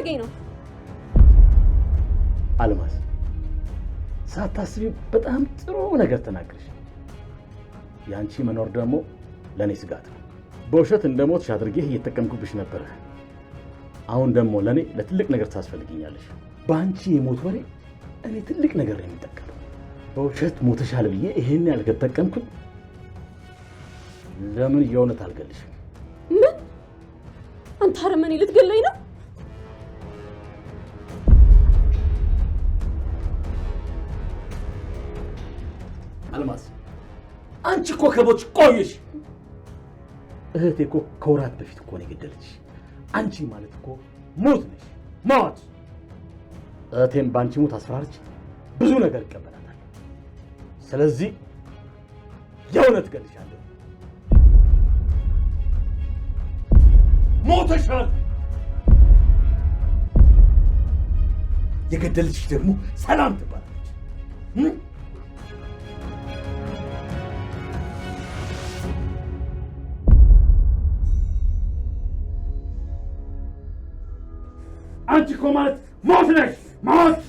ልታደርገኝ ነው? አልማዝ ሳታስቢ በጣም ጥሩ ነገር ተናግረሽ። ያንቺ መኖር ደግሞ ለኔ ስጋት ነው። በውሸት እንደሞትሽ አድርጌ እየተጠቀምኩብሽ ነበር። አሁን ደግሞ ለኔ ለትልቅ ነገር ታስፈልጊኛለሽ። በአንቺ የሞት ወሬ እኔ ትልቅ ነገር ነው የምጠቀመው። በውሸት ሞተሻል ብዬ ይሄን ያህል ከተጠቀምኩኝ ለምን የእውነት አልገልሽም? ምን? አንተ አረመኔ ልትገለኝ ነው? አልማዝ አንቺ እኮ ከሞትሽ ቆየሽ። እህቴ እኮ ከወራት በፊት እኮ ነው የገደለችሽ። አንቺ ማለት እኮ ሞት ነሽ፣ ሞት። እህቴም በአንቺ ሞት አስፈራርች ብዙ ነገር ይቀበላታል። ስለዚህ የእውነት እገልሻለሁ። ሞተሻል። የገደለችሽ ደግሞ ሰላም ትባላለች። አንቺ እኮ ማለት ሞት ነሽ፣ ሞት።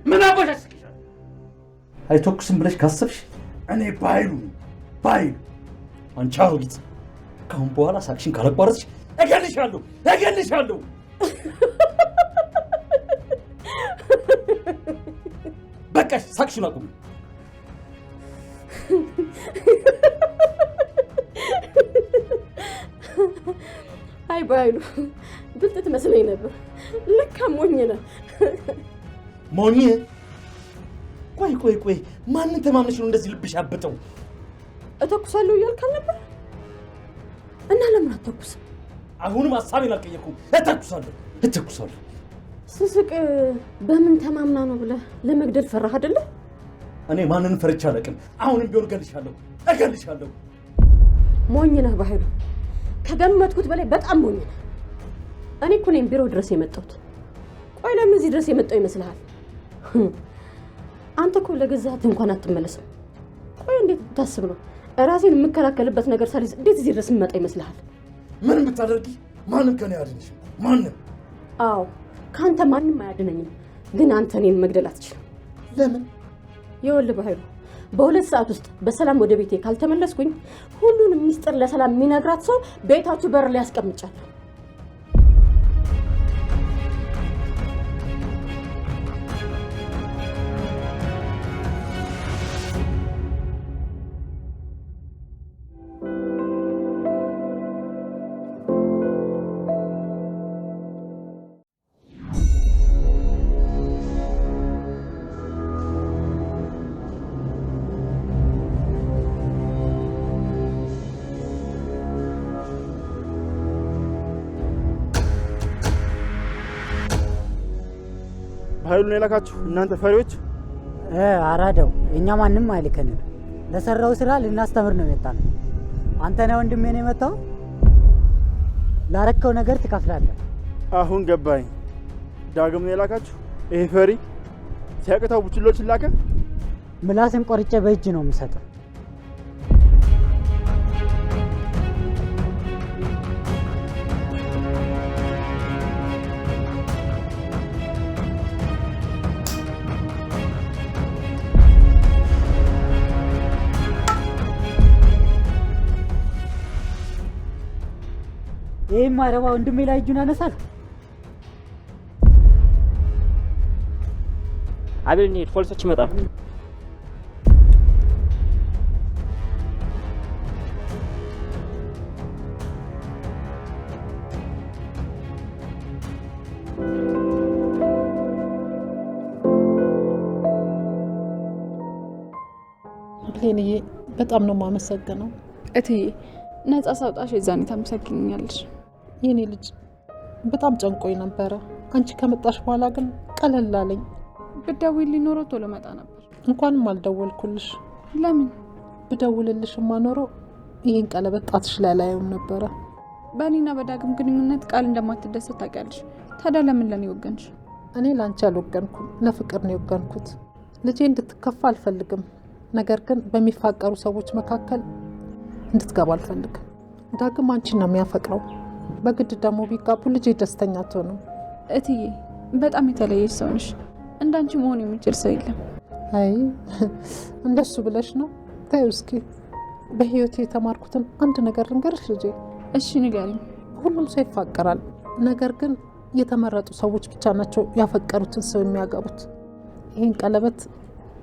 ምን አባሽ አስቀሻል? አይተኩስም ብለሽ ካሰብሽ እኔ ባይሉ አንቺ አሮጊት፣ ካሁን በኋላ ሳክሽን ካላቋረጥሽ እገልሻለሁ። በቃሽ፣ ሳክሽን አቁም። አይ ባይሉ ብልጥ ትመስለኝ ነበር። ለካ ሞኝ ነህ። ሞኝ? ቆይ ማንን ተማምነሽ ነው እንደዚህ ልብሽ ያበጠው? እተኩሳለሁ እያልክ ነበር እና ለምን አትተኩስም? አሁንም ሐሳቤን አልቀየርኩም። እተኩሳለሁ። ስስቅ በምን ተማምና ነው ብለህ ለመግደል ፈራህ አይደለ? እኔ ማንንም ፈርቻ አላውቅም። አሁንም ቢሆን እገልሻለሁ። ሞኝ ነህ ባይሉ፣ ከገመትኩት በላይ በጣም ሞኝ ነህ። እኔ እኮ ነኝ ቢሮ ድረስ የመጣሁት። ቆይ ለምን እዚህ ድረስ የመጣው ይመስልሃል? አንተ እኮ ለገዛት እንኳን አትመለስም። ቆይ እንዴት ታስብ ነው ራሴን የምከላከልበት ነገር ሳልይዝ እንዴት እዚህ ድረስ የምመጣ ይመስልሃል? ምን ብታደርጊ ማንም ከኔ ያድንሽ? ማንም? አዎ ካንተ ማንም አያድነኝም። ግን አንተ እኔን መግደል አትችልም። ለምን? ይኸውልህ ባይሉ፣ በ2 ሰዓት ውስጥ በሰላም ወደ ቤቴ ካልተመለስኩኝ ሁሉንም ሚስጥር ለሰላም የሚነግራት ሰው ቤታችሁ በር ላይ አስቀምጫለሁ። ኃይሉን የላካችሁ እናንተ ፈሪዎች? አራዳው እኛ ማንንም አይልከንም። ለሰራው ስራ ልናስተምር ነው የመጣነው። አንተ ነህ ወንድሜ ነው የመጣው። ላረከው ነገር ትከፍላለህ። አሁን ገባኝ። ዳግም ነው የላካችሁ? ይሄ ፈሪ ሲያቅተው ቡችሎች ላከ። ምላስን ቆርጬ በእጅ ነው የምሰጠው። ይሄ ማረባ ወንድሜ ላይ እጁን ያነሳል። አቤል ነው ፖሊሶች ይመጣሉ። ሌኒዬ በጣም ነው የማመሰግነው። እትዬ ነፃ ሳውጣሽ የዛኔ ታመሰግኛለሽ። የኔ ልጅ በጣም ጨንቆኝ ነበረ። አንቺ ከመጣሽ በኋላ ግን ቀለል አለኝ። ብትደውይልኝ ኖሮ ቶሎ መጣ ነበር። እንኳንም አልደወልኩልሽ። ለምን? ብደውልልሽማ ኖሮ ይሄን ቀለበት ጣትሽ ላይ አላየውም ነበረ። በእኔና በዳግም ግንኙነት ቃል እንደማትደሰት ታውቂያለሽ። ታዲያ ለምን ለኔ ወገንሽ? እኔ ላንቺ አልወገንኩም፣ ለፍቅር ነው የወገንኩት። ልጄ እንድትከፋ አልፈልግም። ነገር ግን በሚፋቀሩ ሰዎች መካከል እንድትገባ አልፈልግም። ዳግም አንቺን ነው የሚያፈቅረው። በግድ ደግሞ ቢጋቡ ልጄ ደስተኛ አትሆንም። እትዬ በጣም የተለየሽ ሰው ነሽ። እንዳንቺ መሆን የሚችል ሰው የለም። አይ እንደሱ ብለሽ ነው? ተይው እስኪ። በህይወቴ የተማርኩትን አንድ ነገር ልንገርሽ ልጄ። እሺ ንገሪኝ። ሁሉም ሰው ይፋቀራል። ነገር ግን የተመረጡ ሰዎች ብቻ ናቸው ያፈቀሩትን ሰው የሚያገቡት። ይህን ቀለበት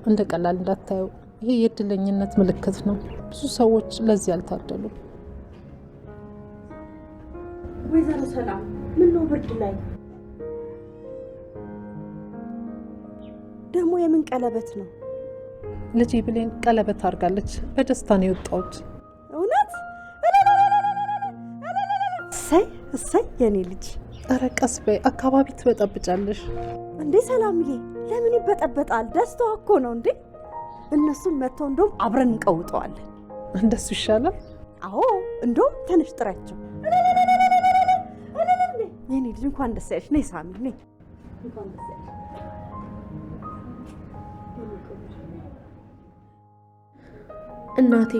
እንደ ቀላል እንዳታየው። ይሄ የእድለኝነት ምልክት ነው። ብዙ ሰዎች ለዚህ አልታደሉም። ወይዘሮ ሰላም ምን ነው ብርድ ላይ ደግሞ የምን ቀለበት ነው? ልጄ ብሌን ቀለበት አድርጋለች። በደስታ ነው የወጣሁት። እውነት? እሰይ የኔ ልጅ። ኧረ ቀስ በይ፣ አካባቢ ትበጠብጫለሽ። እንዴ ሰላምዬ፣ ለምን ይበጠበጣል? ደስታው እኮ ነው እንዴ። እነሱም መጥተው እንደውም አብረን እንቀውጠዋለን። እንደሱ ይሻላል። አዎ እንደውም ትንሽ ጥሪያቸው። የኔ ልጅ እንኳን ደስ ያለሽ። ነይ ሳሚ ነይ። እንኳን ደስ ያለሽ እናቴ።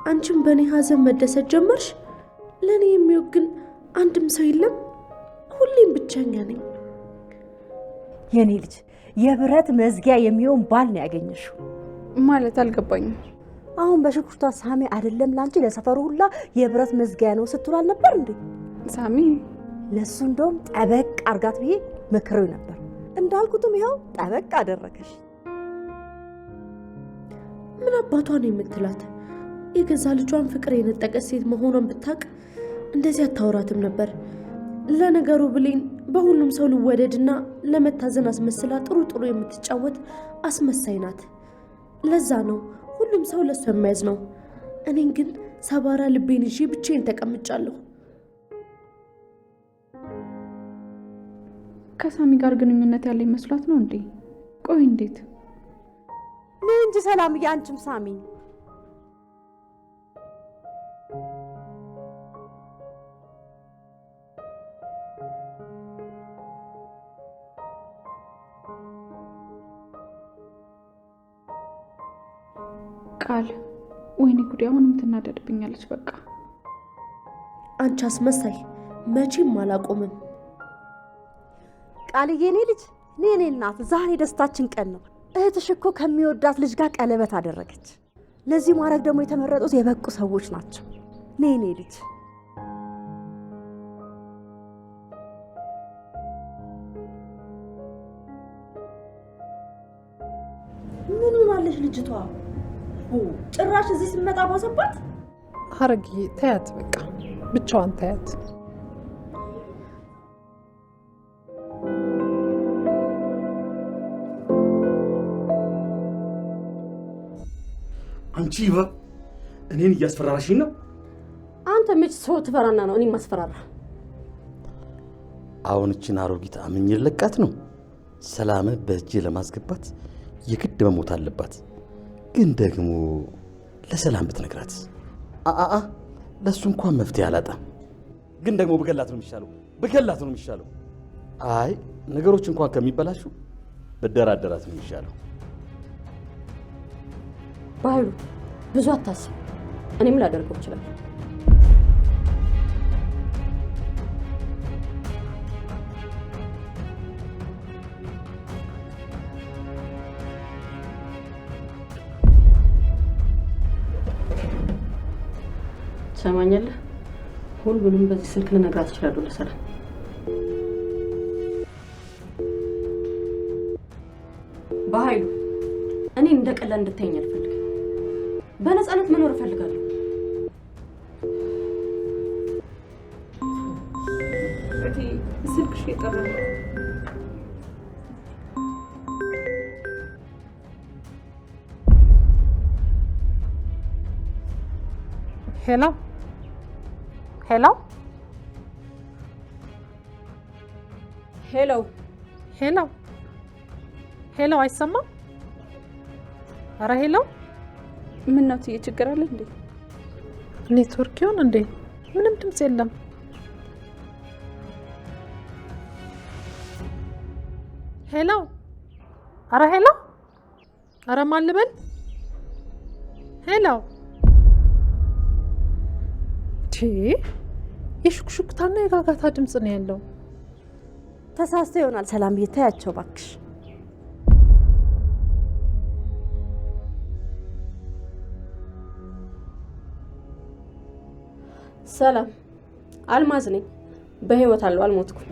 አንቺም በእኔ ሀዘን መደሰት ጀመርሽ? ለእኔ የሚወግን አንድም ሰው የለም። ሁሌም ብቸኛ ነኝ። የኔ ልጅ የብረት መዝጊያ የሚሆን ባል ነው ያገኘሽው። ማለት አልገባኝም። አሁን በሽኩርታ ሳሚ አይደለም ላንቺ ለሰፈሩ ሁላ የብረት መዝጊያ ነው ስትሏል ነበር እንዴ? ሳሚ ለሱ እንደውም ጠበቅ አርጋት ብዬ መክሬው ነበር። እንዳልኩትም ይኸው ጠበቅ አደረገሽ። ምን አባቷ ነው የምትላት? የገዛ ልጇን ፍቅር የነጠቀች ሴት መሆኗን ብታውቅ እንደዚህ አታወራትም ነበር። ለነገሩ ብሌን በሁሉም ሰው ልወደድና ለመታዘን አስመስላ ጥሩ የምትጫወት አስመሳይ ናት። ለዛ ነው ሁሉም ሰው ለሷ የማያዝ ነው። እኔን ግን ሰባራ ልቤን ይዤ ብቻዬን ተቀምጫለሁ። ከሳሚ ጋር ግንኙነት ያለ መስሏት ነው እንዴ? ቆይ እንዴት? ምን እንጂ ሰላምዬ፣ አንቺም ሳሚ ቃል ወይኔ ጉዴ! አሁንም ትናደድብኛለች። በቃ አንቺ አስመሳይ፣ መቼም አላቆምም። ቃልዬ የኔ ልጅ፣ እኔ እናት፣ ዛሬ ደስታችን ቀን ነው። እህትሽ እኮ ከሚወዳት ልጅ ጋር ቀለበት አደረገች። ለዚህ ማድረግ ደግሞ የተመረጡት የበቁ ሰዎች ናቸው። እኔ ልጅ ምን ሆናለች ልጅቷ? ጭራሽ እዚህ ስመጣ ባሰባት። ሀረግዬ ተያት፣ በቃ ብቻዋን ተያት። አንቺ እኔን እያስፈራራሽኝ ነው? አንተ መች ሰው ትፈራና ነው እኔ ማስፈራራ? አሁን እቺን አሮጊት አምኜ ለቃት ነው? ሰላምን በእጄ ለማስገባት የግድ መሞት አለባት። ግን ደግሞ ለሰላም ብትነግራት ለሱ እንኳን መፍትሄ አላጣም። ግን ደግሞ በገላት ነው የሚሻለው። አይ ነገሮች እንኳን ከሚበላሹ በደራደራት ነው የሚሻለው። ባህሉ ብዙ አታስብ። እኔም ላደርገው ይችላል። ሰማኛለህ? ሁሉንም በዚህ ስልክ ልነግራት እችላለሁ ለሰላም። በኃይሉ እኔ እንደቀላል እንድታየኝ አልፈልግም። በነፃነት መኖር እፈልጋለሁ። ስልክሽ የጠራ ነው። ሄሎ ሄሎ ሄሎ ሄሎ ሄሎ፣ አይሰማም? ኧረ ሄሎ። ምን ነው ትዬ፣ ችግር አለ እንዴ? ኔትወርክ ይሆን እንዴ? ምንም ድምፅ የለም። ሄሎ፣ አረ ሄሎ፣ አረ ማን ልበል? ሄሎ፣ የሹክሹክታና የጋጋታ ድምፅ ነው ያለው። ተሳስቶ ይሆናል። ሰላም ብዬ ታያቸው እባክሽ። ሰላም፣ አልማዝ ነኝ። በህይወት አለው፣ አልሞትኩም።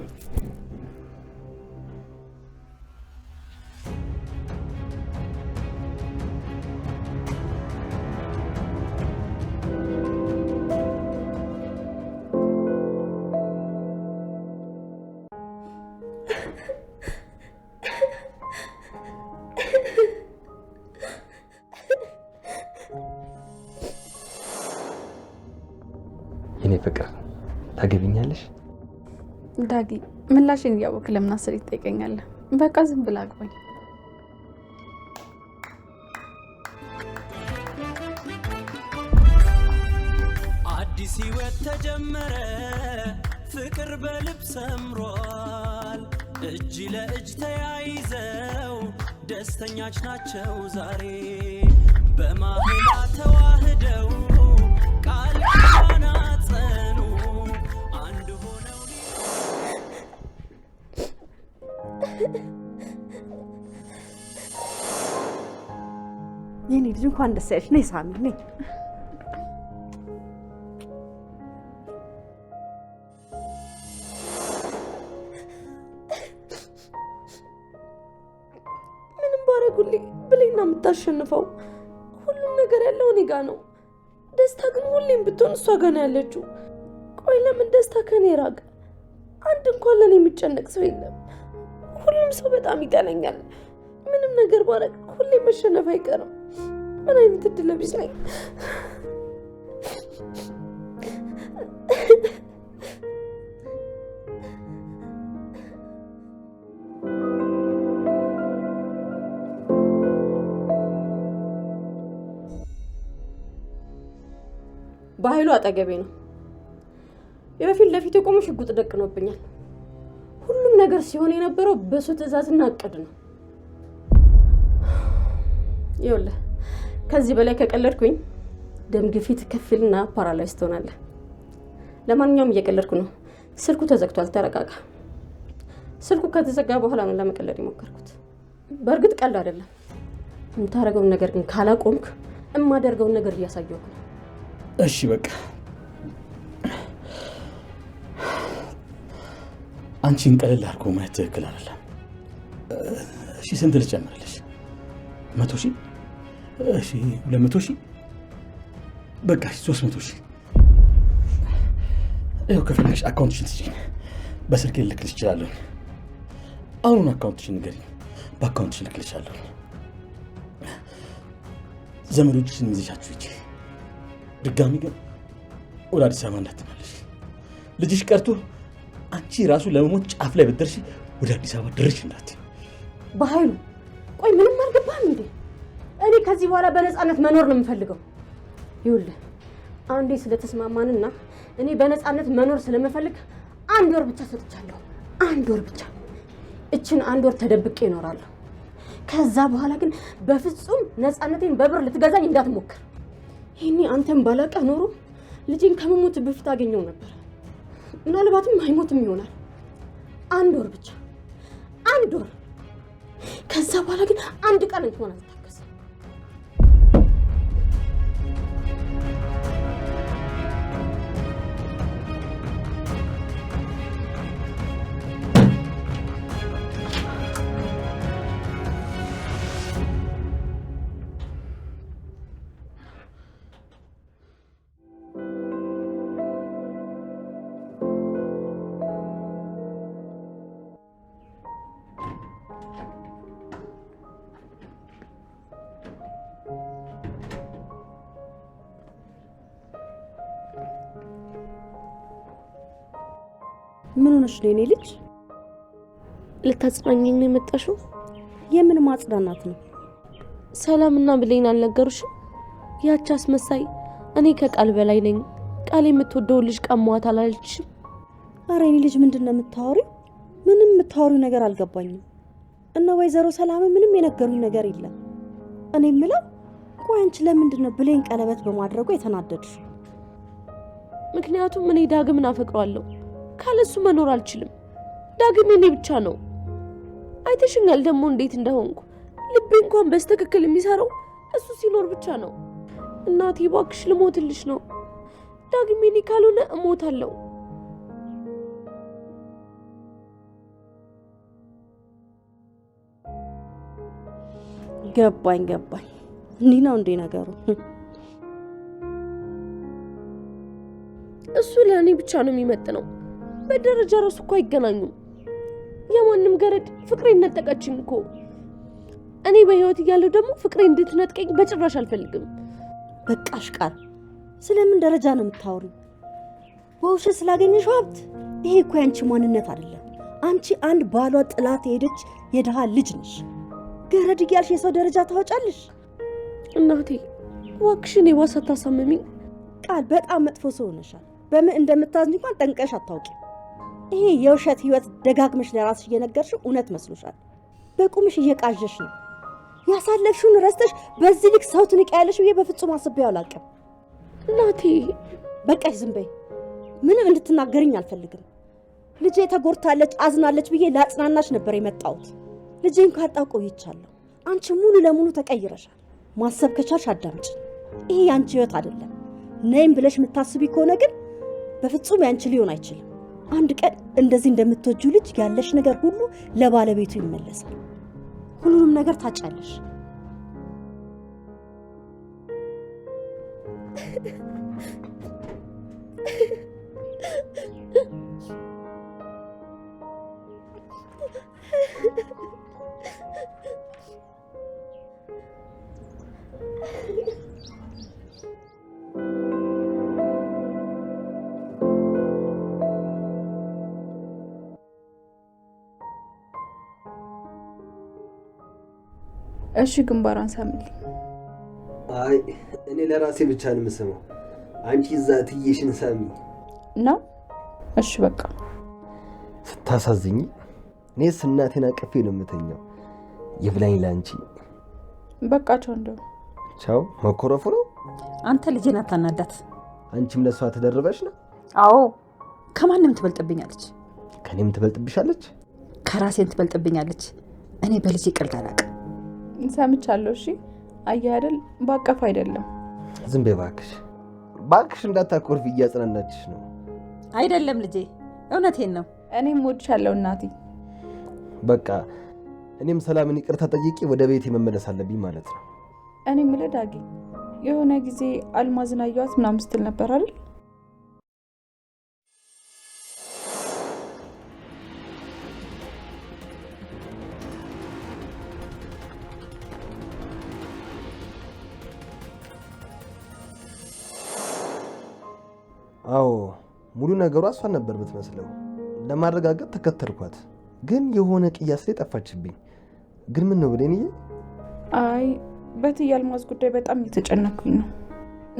የኔ ፍቅር ታገቢኛለሽ? ዳጊ ምላሽን እያወቅ ለምን አስር ትጠይቀኛለህ? በቃ ዝም ብላ አግባኝ። አዲስ ህይወት ተጀመረ፣ ፍቅር በልብ ሰምሯል። እጅ ለእጅ ተያይዘው ደስተኛች ናቸው ዛሬ በማህላ ተዋህደው ቃል ኪዳን አጸኑ አንድ ሆነው። የኔ ልጅ እንኳን ደስ ያለሽ። ነይ ሳሚ ነይ። ምንም ባረጉልኝ ብሌን ነው የምታሸንፈው። ሁሉም ነገር ያለው እኔ ጋ ነው። ደስታ ግን ሁሌም ብትሆን እሷ ጋር ነው ያለችው። ቆይ ለምን ደስታ ከኔ ራቀ? አንድ እንኳን ለኔ የሚጨነቅ ሰው የለም። ሁሉም ሰው በጣም ይጠላኛል። ምንም ነገር ባረግ ሁሌም መሸነፍ አይቀርም። ምን አይነት እድለ ቢስ ነኝ? በኃይሉ አጠገቤ ነው። የበፊት ለፊት የቆመ ሽጉጥ ደቅኖብኛል። ሁሉም ነገር ሲሆን የነበረው በሱ ትዕዛዝና እቅድ ነው። ይኸውልህ ከዚህ በላይ ከቀለድኩኝ ደም ግፊት ከፍልና ፓራላይዝ ትሆናለህ። ለማንኛውም እየቀለድኩ ነው። ስልኩ ተዘግቷል። ተረጋጋ። ስልኩ ከተዘጋ በኋላ ነው ለመቀለድ የሞከርኩት። በእርግጥ ቀልድ አይደለም። የምታደርገውን ነገር ግን ካላቆምክ የማደርገውን ነገር እያሳየሁህ ነው። እሺ በቃ አንቺን ቀለል አድርጎ ማየት ትክክል አይደለም። እሺ ስንት ልጨምርልሽ? 100,000? እሺ 200,000? በቃ 300,000። ይኸው ከፈለግሽ አካውንትሽን ስጪኝ፣ በስልክ ልልክልሽ እችላለሁ። አሁን አካውንትሽን ንገሪኝ፣ በአካውንትሽ ልክልሻለሁ። ዘመዶችሽን ይዘሻችሁ ሂጂ። ድጋሚ ግን ወደ አዲስ አበባ እንዳትመለሽ። ልጅሽ ቀርቶ አንቺ ራሱ ለመሞት ጫፍ ላይ ብትደርሺ ወደ አዲስ አበባ ድርሽ እንዳትይ። በኃይሉ ቆይ ምንም አልገባህም እንዴ? እኔ ከዚህ በኋላ በነፃነት መኖር ነው የምፈልገው። ይኸውልህ አንዴ ስለተስማማንና እኔ በነፃነት መኖር ስለምፈልግ 1 ወር ብቻ ሰጥቻለሁ። 1 ወር ብቻ። እችን 1 ወር ተደብቄ እኖራለሁ። ከዛ በኋላ ግን በፍጹም ነፃነቴን በብር ልትገዛኝ እንዳትሞክር። ይሄኔ አንተም ባላቀ ኖሮ ልጄን ከመሞት በፊት አገኘው ነበር። ምናልባትም አይሞትም ይሆናል። 1 ወር ብቻ፣ 1 ወር። ከዛ በኋላ ግን 1 ቀን እንኳን አልታገስም። ምን ሆነሽ ነው የኔ ልጅ? ልታጽናኘኝ ነው የመጣሽው? የምን ማጽናናት ነው? ሰላምና ብሌን አልነገሩሽም? ያቺ አስመሳይ እኔ ከቃል በላይ ነኝ፣ ቃል የምትወደው ልጅ ቀሟት አላለችሽም? ኧረ የኔ ልጅ ምንድን ነው የምታወሪው? ምንም የምታወሪው ነገር አልገባኝም። እና ወይዘሮ ሰላም ምንም የነገሩኝ ነገር የለም። እኔ የምለው ቆይ አንቺ ለምንድን ነው ብሌን ቀለበት በማድረጉ የተናደድሽ? ምክንያቱም እኔ ዳግምን አፈቅረዋለሁ። ካለሱ መኖር አልችልም። ዳግም እኔ ብቻ ነው። አይተሽኛል ደግሞ እንዴት እንደሆንኩ። ልቤ እንኳን በስተክክል የሚሰራው እሱ ሲኖር ብቻ ነው። እናቴ እባክሽ ልሞትልሽ ነው። ዳግም እኔ ካልሆነ እሞታለሁ። ገባኝ። እንዲህ ነው እንዴ ነገሩ? እሱ ለእኔ ብቻ ነው የሚመጥነው። በደረጃ ራሱ እኮ አይገናኙም። የማንም ገረድ ፍቅሬን ነጠቀችኝ እኮ። እኔ በህይወት እያለሁ ደግሞ ፍቅሬ እንድትነጥቀኝ በጭራሽ አልፈልግም። በቃሽ ቃል፣ ስለምን ደረጃ ነው የምታወሪው? በውሸት ስላገኘሽው ሀብት? ይሄ እኮ ያንቺ ማንነት አይደለም። አንቺ አንድ ባሏ ጥላት የሄደች የድሃ ልጅ ነሽ። ገረድ እያልሽ የሰው ደረጃ ታወጫለሽ? እናቴ እባክሽን የባሰ አታሳምሚኝ። ቃል በጣም መጥፎ ሰው ሆነሻል። በምን እንደምታዝኝ እንኳን ጠንቀሽ አታውቂም። ይሄ የውሸት ህይወት ደጋግመሽ ለራስሽ እየነገርሽው እውነት መስሎሻል። በቁምሽ እየቃዠሽ ነው። ያሳለፍሽውን ረስተሽ በዚህ ልክ ሰው ትንቂያለሽ ብዬ በፍጹም አስቤው አላውቅም። እናቴ በቃሽ፣ ዝም በይ። ምንም እንድትናገርኝ አልፈልግም። ልጄ ተጎድታለች፣ አዝናለች ብዬ ላጽናናሽ ነበር የመጣሁት። ልጄን ካጣሁ ቆይቻለሁ። አንቺ ሙሉ ለሙሉ ተቀይረሻል። ማሰብ ከቻልሽ አዳምጪ። ይሄ ያንቺ ህይወት አይደለም። ነይም ብለሽ የምታስቢ ከሆነ ግን በፍጹም ያንቺ ሊሆን አይችልም። አንድ ቀን እንደዚህ እንደምትወጂው ልጅ ያለሽ ነገር ሁሉ ለባለቤቱ ይመለሳል። ሁሉንም ነገር ታጫለሽ። እሺ ግንባሯን ሳምልኝ። አይ እኔ ለራሴ ብቻ ነው የምሰማው። አንቺ እዛ ትዬሽን ሳሚ ነው። እሺ በቃ ስታሳዝኝ። እኔስ እናቴን አቅፌ ነው የምተኛው። ይብላኝ ላንቺ። በቃ ቻው። እንደው ቻው መኮረፉ ነው። አንተ ልጄን አታናዳት። አንቺም ለሷ ተደረበሽ ነው? አዎ ከማንም ትበልጥብኛለች። ከኔም ትበልጥብሻለች? ከራሴን ትበልጥብኛለች። እኔ በልጄ ቀልድ አላውቅም። ሰምቻለሁ። እሺ አየህ አይደል? ባቀፍ አይደለም። ዝም በይ እባክሽ እንዳታኮርፊ። እያጽናናችሽ ነው። አይደለም ልጄ፣ እውነቴን ነው። እኔም እወድሻለሁ እናቴ። በቃ እኔም ሰላምን ይቅርታ ጠይቄ ወደ ቤቴ መመለስ አለብኝ ማለት ነው። እኔ የምልህ ዳጊ፣ የሆነ ጊዜ አልማዝን አየኋት ምናምን ስትል ነበር አይደል? አዎ ሙሉ ነገሯ እሷን ነበር ብትመስለው። ለማረጋገጥ ተከተልኳት፣ ግን የሆነ ቅያስ ላይ ጠፋችብኝ። ግን ምን ነው ብሌንዬ? አይ በትዬ አልማዝ ጉዳይ በጣም እየተጨነኩኝ ነው።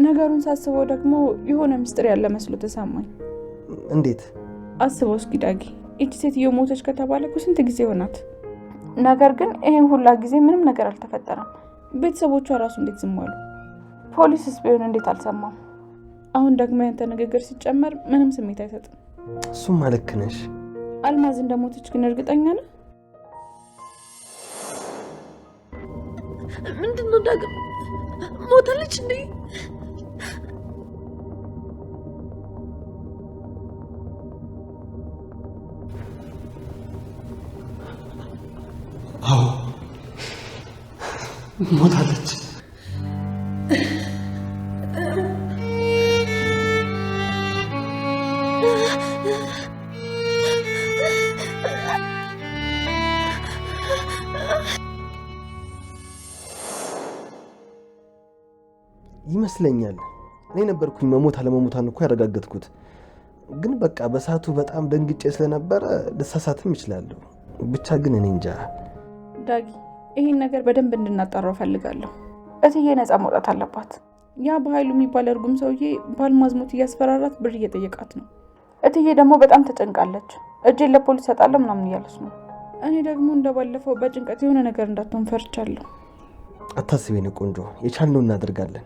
ነገሩን ሳስበው ደግሞ የሆነ ምስጢር ያለ መስሎ ተሰማኝ። እንዴት? አስበው እስኪ ዳጊ፣ እቺ ሴትዮ ሞተች ከተባለ እኮ ስንት ጊዜ ሆናት? ነገር ግን ይሄን ሁላ ጊዜ ምንም ነገር አልተፈጠረም። ቤተሰቦቿ ራሱ እንዴት ዝም አሉ? ፖሊስስ ቢሆን እንዴት አልሰማም? አሁን ደግሞ ያንተ ንግግር ሲጨመር ምንም ስሜት አይሰጥም። እሱማ ልክ ነሽ። አልማዝ እንደሞተች ግን እርግጠኛ ነህ? ምንድነው ዳግም ሞታለች እንዴ? አዎ ሞታለች። ይመስለኛል እኔ ነበርኩኝ መሞት አለመሞታን እኮ ያረጋገጥኩት። ግን በቃ በሳቱ በጣም ደንግጬ ስለነበረ ልሳሳትም ይችላለሁ። ብቻ ግን እኔ እንጃ። ዳጊ ይሄን ነገር በደንብ እንድናጣራው ፈልጋለሁ። እትዬ ነፃ መውጣት አለባት። ያ በኃይሉ የሚባል እርጉም ሰውዬ በአልማዝ ሞት እያስፈራራት ብር እየጠየቃት ነው። እትዬ ደግሞ በጣም ተጨንቃለች። እጄን ለፖሊስ ሰጣለሁ ምናምን እያለች ነው። እኔ ደግሞ እንደባለፈው በጭንቀት የሆነ ነገር እንዳትሆን ፈርቻለሁ። አታስቢ የኔ ቆንጆ፣ የቻልነው እናደርጋለን።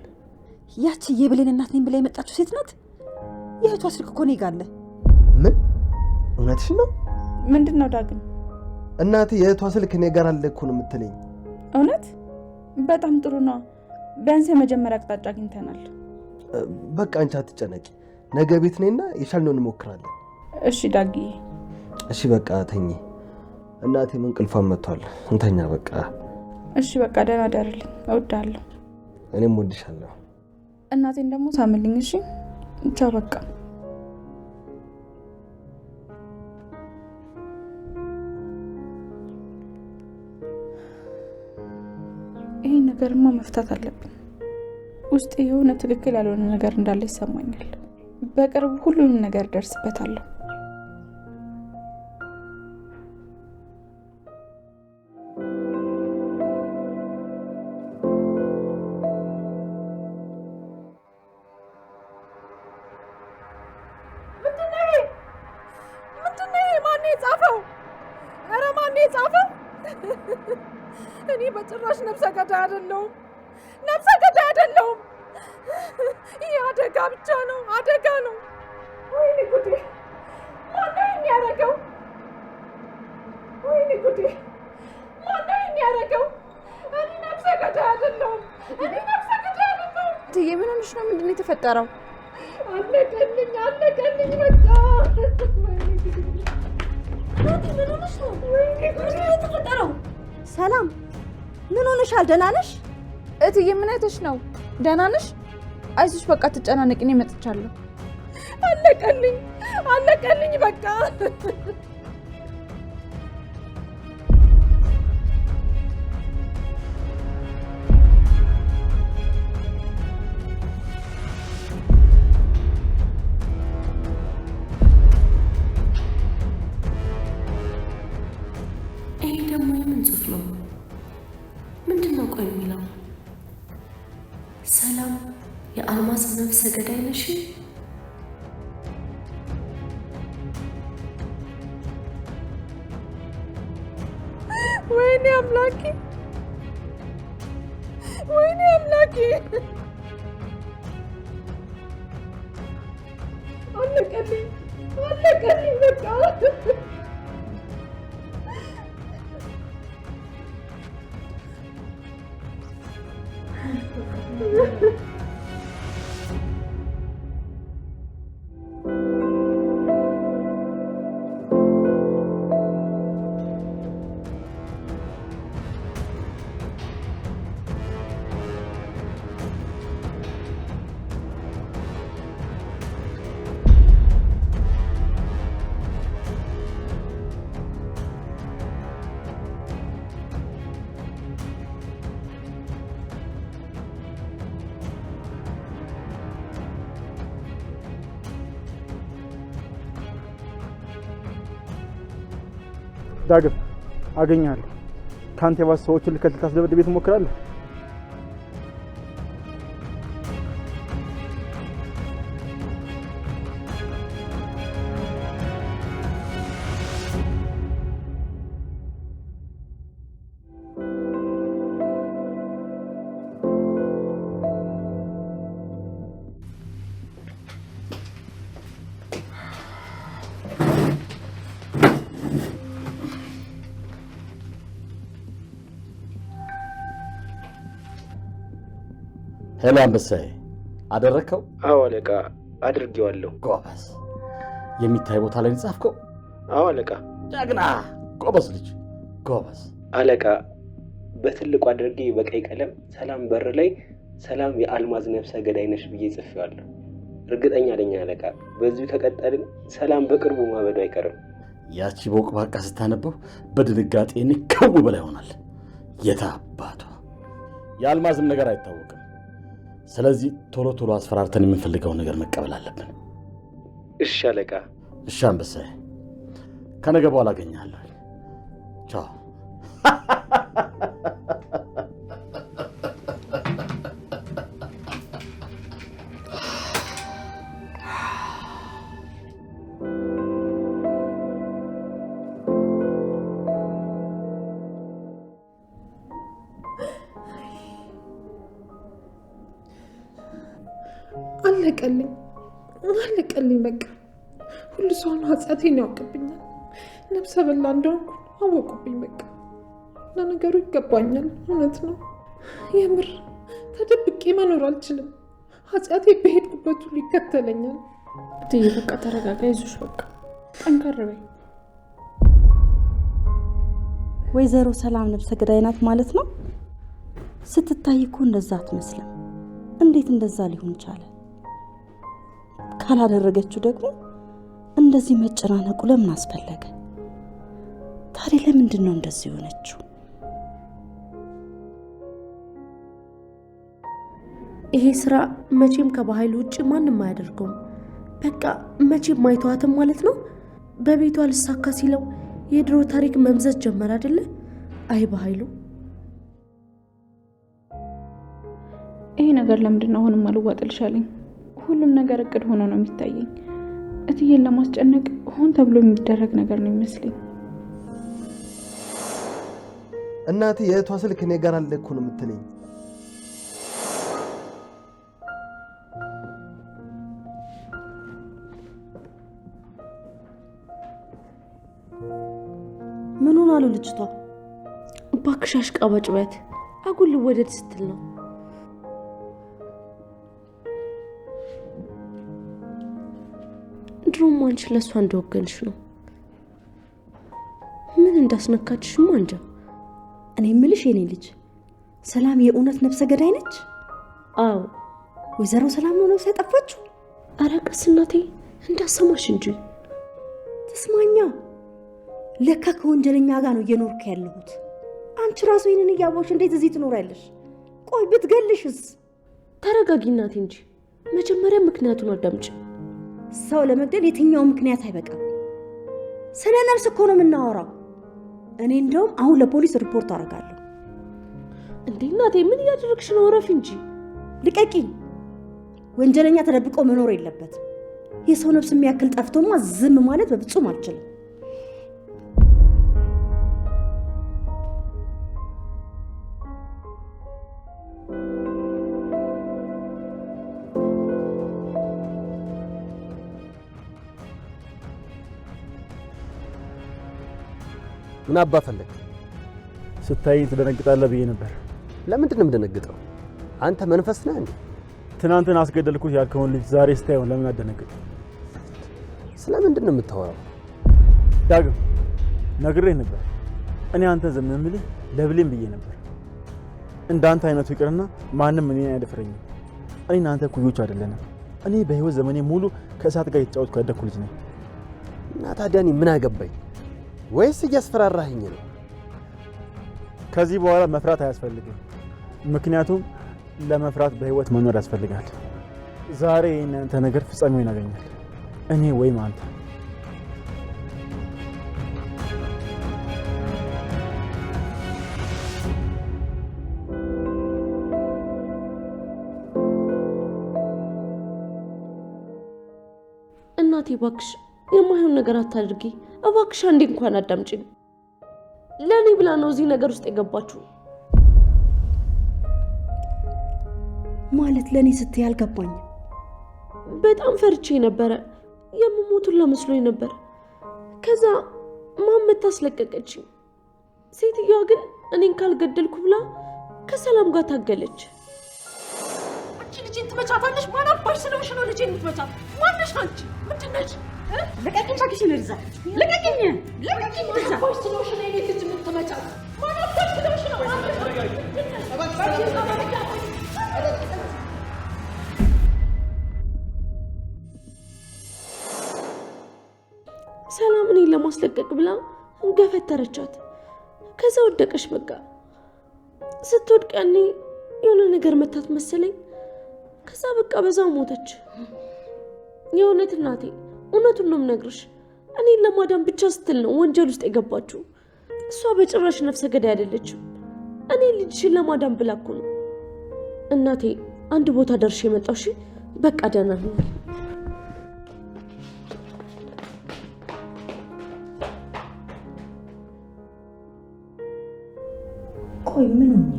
ያቺ የብሌን እናት ነኝ ብላ የመጣችው ሴት ናት። የእህቷ ስልክ እኮ እኔ ጋር አለ። ምን? እውነትሽ ነው? ምንድን ነው ዳግም? እናቴ የእህቷ ስልክ እኔ ጋር አለ እኮ ነው የምትለኝ? እውነት? በጣም ጥሩ ነው። ቢያንስ የመጀመሪያ አቅጣጫ አግኝተናል። በቃ አንቺ አትጨነቂ። ነገ ቤት ነኝና የቻልነውን እንሞክራለን። እሺ ዳግዬ። እሺ በቃ ተኚ። እናቴም እንቅልፏን መጥቷል። እንተኛ በቃ። እሺ በቃ ደህና ደርልኝ። እወድሃለሁ። እኔም እወድሻለሁ። እናቴን ደግሞ ሳምልኝ። እሺ ቻው በቃ። ይሄን ነገርማ መፍታት አለብኝ። ውስጥ የሆነ ትክክል ያልሆነ ነገር እንዳለ ይሰማኛል። በቅርቡ ሁሉንም ነገር ደርስበታለሁ። እኔ በጭራሽ ነፍሰ ገዳይ አይደለሁም። ነፍሰ ገዳይ አይደለሁም። ይህ አደጋ ብቻ ነው፣ አደጋ ነው። ወይኔ ጉዴ! ማነው የሚያደርገው? ወይኔ ጉዴ! ማነው የሚያደርገው? እኔ ነፍሰ ገዳይ አይደለሁም። እኔ ነፍሰ ገዳይ አይደለሁም። እትዬ ምን ሆነሽ ነው? ምንድን ነው የተፈጠረው? አለቀልኝ፣ አለቀልኝ በቃ። ምን ሆነሽ ነው? ምንድን ነው የተፈጠረው? ሰላም ምን ሆነሻል? ደህና ነሽ? እትዬ ምን አይተሽ ነው? ደህና ነሽ? አይዞሽ በቃ ትጨናነቂ፣ እኔ መጥቻለሁ። አለቀልኝ፣ አለቀልኝ በቃ። ይሄ ደግሞ የምን ጽሑፍ ነው? ምንድን ነው ቆይ የሚለው? ሰላም የአልማዝ ነፍሰ ገዳይ ነሽ? ወይኔ አምላኬ! ወይኔ አምላኬ! አለቀልኝ፣ አለቀልኝ በቃ። ዳግም አገኛለሁ። ካንተ የባሰ ሰዎችን ልከት ልታስደበድብ ትሞክራለህ? ሄሎ አንበሳዬ፣ አደረከው? አዎ አለቃ፣ አድርጌዋለሁ። ጎበዝ። የሚታይ ቦታ ላይ ጻፍከው? አዎ አለቃ። ጀግና፣ ጎበዝ ልጅ፣ ጎበዝ። አለቃ፣ በትልቁ አድርጌ በቀይ ቀለም ሰላም በር ላይ ሰላም የአልማዝ ነፍሰ ገዳይ ነሽ ብዬ ጽፌዋለሁ። እርግጠኛ ነኝ አለቃ፣ በዚሁ ከቀጠልን ሰላም በቅርቡ ማበዱ አይቀርም። ያቺ በውቅባቃ ስታነበው በድንጋጤ ንከው በላይ ይሆናል። የታባቷ የአልማዝም ነገር አይታወቅም። ስለዚህ ቶሎ ቶሎ አስፈራርተን የምንፈልገውን ነገር መቀበል አለብን። እሺ አለቃ። እሺ አንበሳዬ፣ ከነገ በኋላ አገኛለሁ። ቻው። አለቀልኝ በቃ ሁሉ ሰው ኃጢአቴን ያውቅብኛል። ነፍሰ በላ እንደሆንኩ አወቁብኝ። በቃ ለነገሩ ይገባኛል። እውነት ነው። የምር ተደብቄ መኖር አልችልም። ኃጢአቴ በሄድኩበት ሁሉ ይከተለኛል። እትዬ በቃ ተረጋጋ፣ ይዞሽ በቃ ጠንከር በይ። ወይዘሮ ሰላም ነፍሰ ገዳይ ናት ማለት ነው? ስትታይ እኮ እንደዛ አትመስልም። እንዴት እንደዛ ሊሆን ቻለ? ካላደረገችው ደግሞ እንደዚህ መጨናነቁ ለምን አስፈለገ? ታዲያ ለምንድን ነው እንደዚህ የሆነችው? ይሄ ስራ መቼም ከባህል ውጭ ማንም አያደርገውም። በቃ መቼም ማይተዋትም ማለት ነው። በቤቷ ልሳካ ሲለው የድሮ ታሪክ መምዘዝ ጀመር አይደለ? አይ በኃይሉ ይሄ ነገር ለምንድን ነው አሁንም አልዋጥልሻለኝ? ሁሉም ነገር እቅድ ሆኖ ነው የሚታየኝ። እትዬን ለማስጨነቅ ሆን ተብሎ የሚደረግ ነገር ነው የሚመስለኝ። እናቴ የእህቷ ስልክ እኔ ጋር አለ እኮ ነው የምትለኝ። ምን ሆነ አሉ ልጅቷ? እባክሽ አሽቃባጭ በት አጉል ልወደድ ስትል ነው። ድሮም አንቺ ለእሷ እንደወገንሽ ነው። ምን እንዳስነካችሽማ እንጃ። እኔ የምልሽ የኔ ልጅ ሰላም የእውነት ነፍሰ ገዳይ ነች? አዎ። ወይዘሮ ሰላም ነው ነፍሰ ያጠፋችው? ኧረ ቀስ እናቴ እንዳሰማሽ እንጂ። ተስማኛ። ለካ ከወንጀለኛ ጋር ነው እየኖርክ ያለሁት። አንቺ ራሱ ይሄንን እያወቅሽ እንዴት እዚህ ትኖሪያለሽ? ቆይ ብትገልሽስ? ተረጋጊ እናቴ እንጂ መጀመሪያ ምክንያቱን አዳምጪ። ሰው ለመግደል የትኛው ምክንያት አይበቃም። ስለ ነፍስ እኮ ነው የምናወራው። እኔ እንደውም አሁን ለፖሊስ ሪፖርት አደርጋለሁ። እንዴ እናቴ ምን እያደረግሽ ነው? ረፍ እንጂ። ልቀቂኝ። ወንጀለኛ ተደብቆ መኖር የለበትም። የሰው ነፍስ የሚያክል ጠፍቶማ ዝም ማለት በፍጹም አልችልም። ምን አባ ፈለግ? ስታይኝ ትደነግጣለህ ብዬ ነበር። ለምንድን ነው የምደነግጠው? አንተ መንፈስ ነህ እንዴ? ትናንትን አስገደልኩት ያልከውን ልጅ ዛሬ ስታየው ለምን አደነግጥ? ስለምንድን ነው የምታወራው? ዳግም ነግሬህ ነበር። እኔ አንተ ዝም የምልህ ለብሌም ብዬ ነበር። እንዳንተ አይነቱ ይቅርና ማንም እኔን አይደፍረኝም። እኔና አንተ ኩዮች አይደለንም። እኔ በህይወት ዘመኔ ሙሉ ከእሳት ጋር የተጫወትኩ ያደግኩ ልጅ ነኝ። እና ታዲያ እኔ ምን አገባኝ? ወይስ እያስፈራራኸኝ ነው? ከዚህ በኋላ መፍራት አያስፈልግም። ምክንያቱም ለመፍራት በህይወት መኖር ያስፈልጋል። ዛሬ የእናንተ ነገር ፍጻሜውን ያገኛል። እኔ ወይም አንተ። እናቴ እባክሽ የማይሆን ነገር አታድርጊ። እባክሽ አንዴ እንኳን አዳምጪኝ። ለኔ ብላ ነው እዚህ ነገር ውስጥ የገባችሁ። ማለት ለኔ ስትይ አልገባኝም። በጣም ፈርቼ ነበረ። የምሞቱን ለመስሎኝ ነበር። ከዛ ማመት ታስለቀቀችኝ። ሴትዮዋ ግን እኔን ካልገደልኩ ብላ ከሰላም ጋር ታገለች። አንቺ ልጄን ትመቻታለሽ? ማን አባሽ ስለሆንሽ ነው ልጄን የምትመቻት? ማነሽ አንቺ? ምንድን ነሽ? ልቀቂኝ ታክሲ ነው ይዛ ልቀቂኝ። ልቀቂኝ ይዛ አባሽ ስለሆንሽ ነው እኔ ልጅ የምትመቻት? ማን አባሽ ስለሆንሽ ነው? ሰላም እኔን ለማስለቀቅ ብላ ገፈተረቻት። ከዛ ወደቀሽ። በቃ ስትወድቅ ያኔ የሆነ ነገር መታት መሰለኝ። ከዛ በቃ በዛው ሞተች። የእውነት እናቴ እውነቱን ነው የምነግርሽ። እኔን ለማዳን ብቻ ስትል ነው ወንጀል ውስጥ የገባችው። እሷ በጭራሽ ነፍሰ ገዳይ አይደለችም። እኔ ልጅሽን ለማዳን ብላ እኮ ነው። እናቴ አንድ ቦታ ደርሼ የመጣው። እሺ በቃ ደህና ነው። ቆይ ምን ሆነ?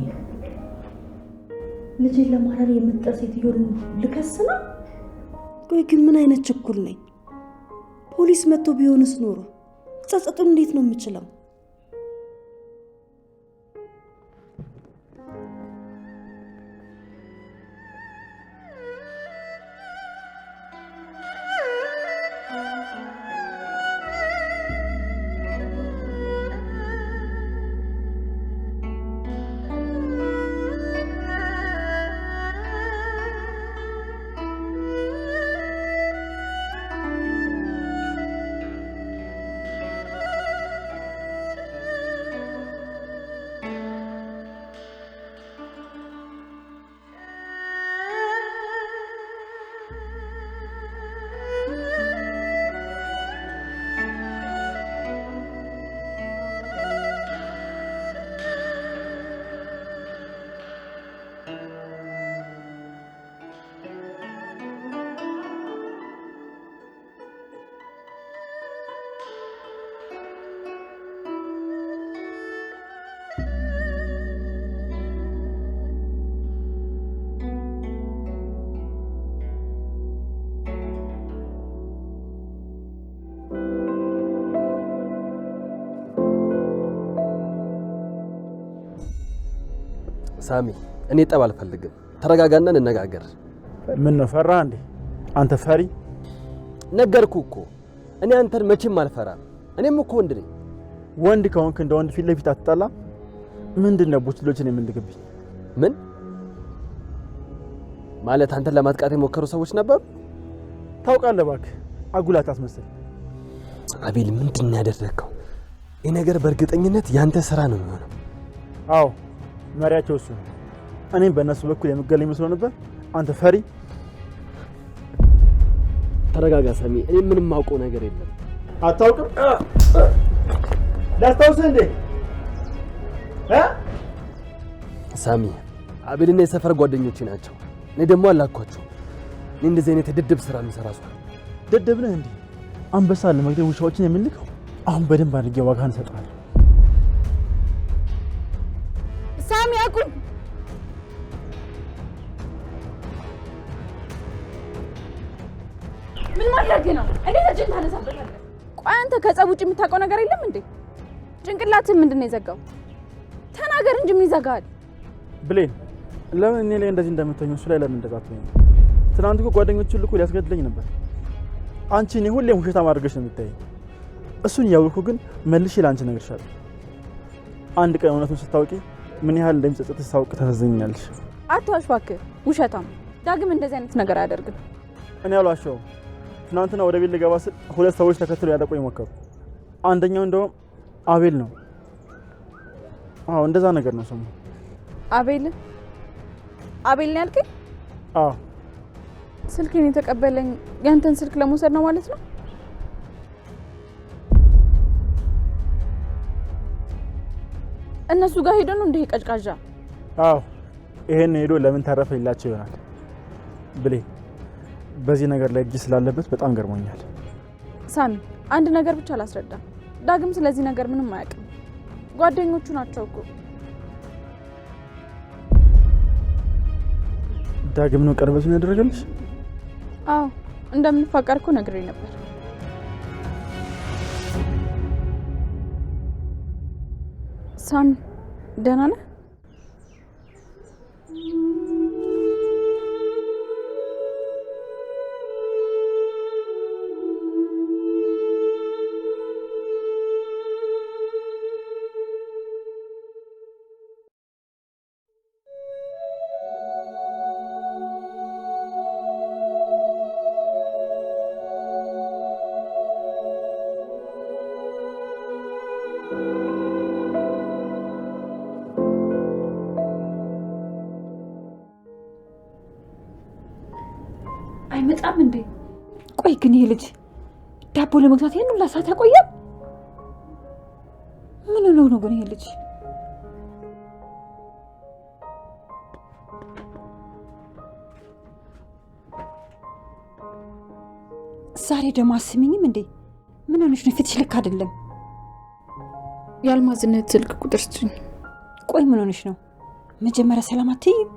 ልጄን ለማዳን የምትጠር ሴትዮ ልከስ ነው? ቆይ ግን ምን አይነት ችኩል ነኝ? ፖሊስ መጥቶ ቢሆንስ ኖሮ ጸጸቱን እንዴት ነው የምችለው? ሳሚ እኔ ጠብ አልፈልግም። ተረጋጋና እንነጋገር። ምን ነው ፈራ እንዴ? አንተ ፈሪ? ነገርኩ እኮ እኔ አንተን መቼም አልፈራም። እኔም እኮ ወንድ ነኝ። ወንድ ከሆንክ እንደ ወንድ ፊት ለፊት አትጣላ? ምንድነው ቡችሎችን የምንልግብኝ? ምን ማለት አንተን ለማጥቃት የሞከሩ ሰዎች ነበሩ? ታውቃለህ እባክህ አጉላት አስመስል። አቤል ምንድነው ያደረከው? ይሄ ነገር በእርግጠኝነት ያንተ ስራ ነው የሚሆነው። አዎ መሪያቸው እሱ ነው። እኔም በእነሱ በኩል የምገለኝ መስሎ ነበር። አንተ ፈሪ። ተረጋጋ ሳሚ። እኔ ምንም ማውቀው ነገር የለም። አታውቅም? ላስታውስህ እንዴ? ሳሚ አቤልና የሰፈር ጓደኞቼ ናቸው። እኔ ደግሞ አላኳቸው። እኔ እንደዚህ አይነት የድድብ ስራ የምሰራ ሰው ደደብ ነህ እንዴ? አንበሳ ለመግደል ውሻዎችን የምንልከው? አሁን በደንብ አድርጌ ዋጋህን እሰጥሃለሁ። ሳሚ አቁም! ምን ማድረግ ነው? እንዴት እጅን ታነሳበታለህ? ቆይ አንተ ከጸብ ውጭ የምታውቀው ነገር የለም እንዴ? ጭንቅላትህ ምንድነው የዘጋው? ተናገር እንጂ ምን ይዘጋል? ብሌን ለምን እኔ ላይ እንደዚህ እንደምትሆኝ እሱ ላይ ለምን እንደዛ ትሆኝ? ትናንት እኮ ጓደኞቹን ልኮ ሊያስገድለኝ ነበር። አንቺ እኔ ሁሌም ውሸታም አድርገሽ ነው የምታየኝ። እሱን ያወቅሁ ግን መልሼ ላንቺ እነግርሻለሁ። አንድ ቀን እውነቱን ስታውቂ ምን ያህል እንደሚጸጽትሽ ሳውቅ ታሳዝኛለሽ። አትዋሽ እባክህ፣ ውሸታም። ዳግም እንደዚህ አይነት ነገር አያደርግም። እኔ አልዋሸሁም። ትናንትና ወደ ቤት ልገባ ስል ሁለት ሰዎች ተከትለው ያጠቁኝ ሞከሩ። አንደኛው እንደውም አቤል ነው። አዎ እንደዛ ነገር ነው ስሙ። አቤል ነው ያልከኝ? አዎ። ስልኬን የተቀበለኝ ያንተን ስልክ ለመውሰድ ነው ማለት ነው? እነሱ ጋር ሄዶ ነው እንደ ቀጭቃዣ? አዎ ይሄን ሄዶ ለምን ተረፈ ይላቸው ይሆናል። ብሌ በዚህ ነገር ላይ እጅ ስላለበት በጣም ገርሞኛል። ሳሚ አንድ ነገር ብቻ ላስረዳ። ዳግም ስለዚህ ነገር ምንም አያውቅም። ጓደኞቹ ናቸው እኮ። ዳግም ነው ቀርበቱን ያደረገልሽ? አዎ እንደምንፋቀር እኮ ነግሬ ነበር። ሳሚ ደህና ነህ? አይመጣም እንዴ? ቆይ ግን ይሄ ልጅ ዳቦ ለመግዛት ይሄን ሁላ ሰዓት ያቆያል? ምን ነው ግን ይሄ ልጅ? ዛሬ ደግሞ አስሚኝም እንዴ? ምን ሆነሽ ነው? ፊትሽ ልክ አይደለም። የአልማዝነት ስልክ ቁጥር ስጪኝ። ቆይ ምን ሆነሽ ነው? መጀመሪያ ሰላም አትይም?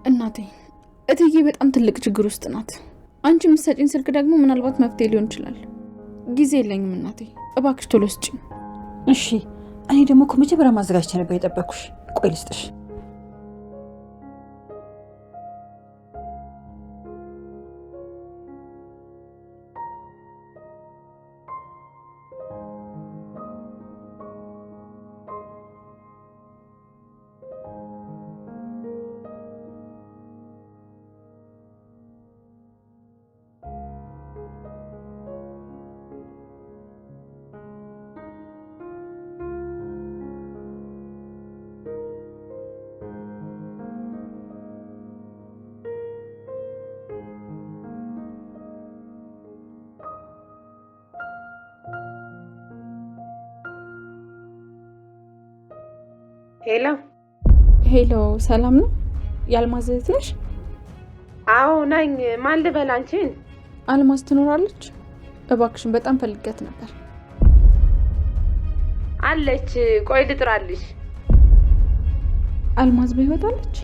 እናቴ እትዬ በጣም ትልቅ ችግር ውስጥ ናት። አንቺ የምትሰጪኝ ስልክ ደግሞ ምናልባት መፍትሄ ሊሆን ይችላል። ጊዜ የለኝም እናቴ፣ እባክሽ ቶሎ ስጪኝ። እሺ፣ እኔ ደግሞ እኮ መጀመሪያ ማዘጋጀት ነበር የጠበኩሽ። ቆይ ልስጥሽ። ሄሎ ሄሎ፣ ሰላም ነው? የአልማዝ እህት ነሽ? አዎ ነኝ። ማን ልበል አንቺን? አልማዝ ትኖራለች? እባክሽን በጣም ፈልጋት ነበር። አለች። ቆይ ልጥራልሽ። አልማዝ በህይወት አለች?